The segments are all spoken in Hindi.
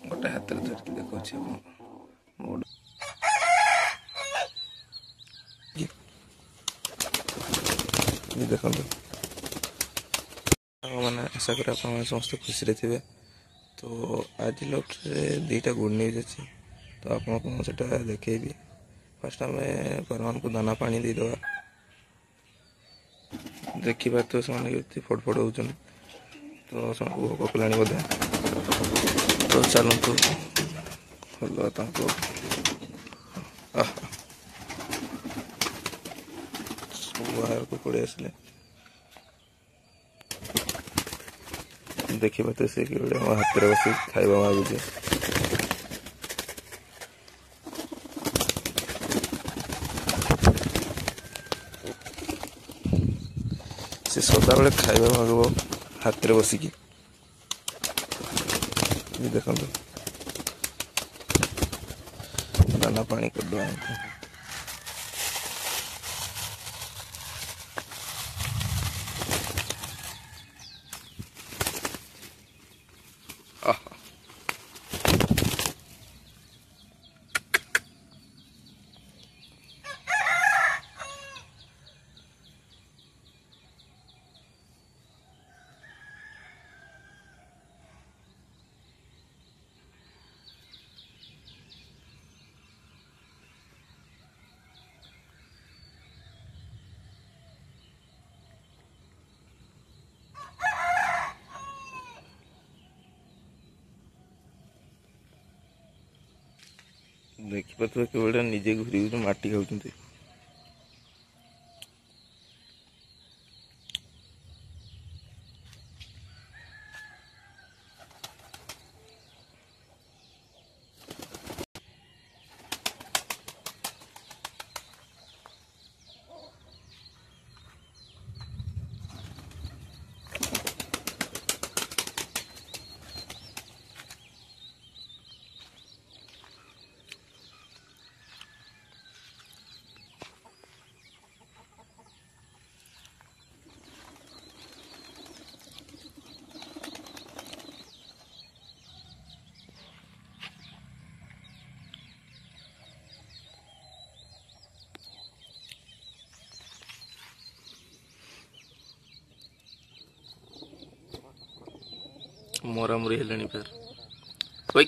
गोटे हाथ में धरिकी देखा देखो मैंने आशा करें आप समस्त खुशी थे। तो आज लफ्टे दुईटा गुड न्यूज अच्छी तो आपको देखेबी। फास्ट आम परमान को दाना पानी देदेवा देखा तो से फटफट हो तो भोक कला बोधे तो चलतु भल बाहर को पड़े आसले देखा तो सी मो हाथ में बस खाइबा मागुचे से सदा बेले खाइबा मागब हाथ में बसिकी देखो दाना पानी करदे देखिए केवल निजे घूरी घूरी माटी खाऊँ। मरामरी हेलानी फेर ओई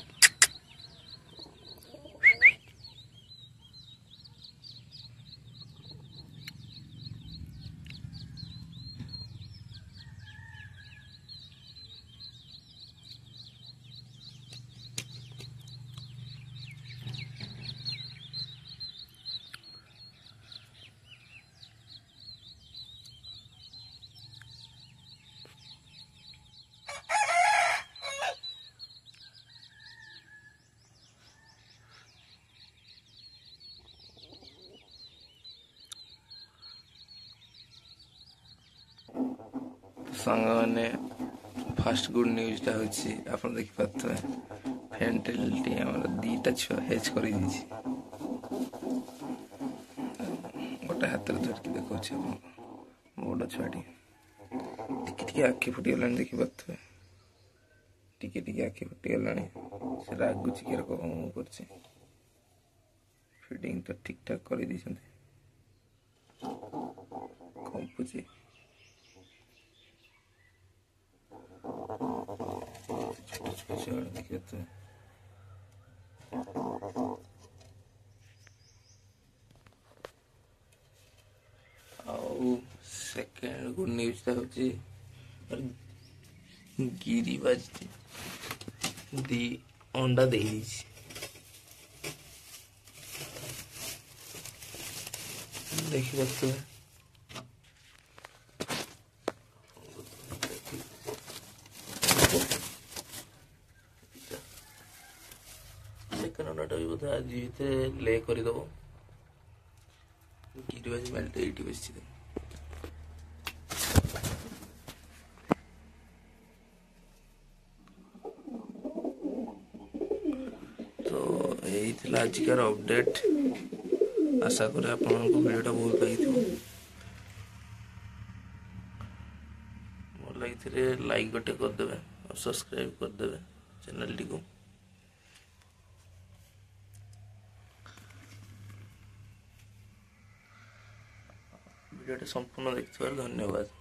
सांग मैंने फास्ट गुड न्यूज़टा होची आपन देखि पाथवे फेंटेलिटी हमर दीटा छुआ हेज करी दिछि गोटे हाथ में धरिकी देखा बड़ छुआटी टिके आखि फुटी गलानी देखि पाथवे टिके आखि फुटी गलानी से रागुची के रकम करछि फीडिंग तो ठीक ठाक कर दी कंपुची देखिए तो सेकेंड गुड न्यूज गिरिबाज दी अंडा दे देखिए तो सेकेंड अंडाटा भी बोधे आज भितर ले करदेव गिरिबाज मेल तो ये बस तो आजिकार अपडेट आशा करें आप वीडियोटा बहुत लगी मोर लगी लाइक गोटे करदे और सब्सक्राइब करदे चैनल टी को। ଭିଡ଼ିଓଟା ସମ୍ପୂର୍ଣ୍ଣ ଦେଖିଥିବାରୁ ଧନ୍ୟବାଦ।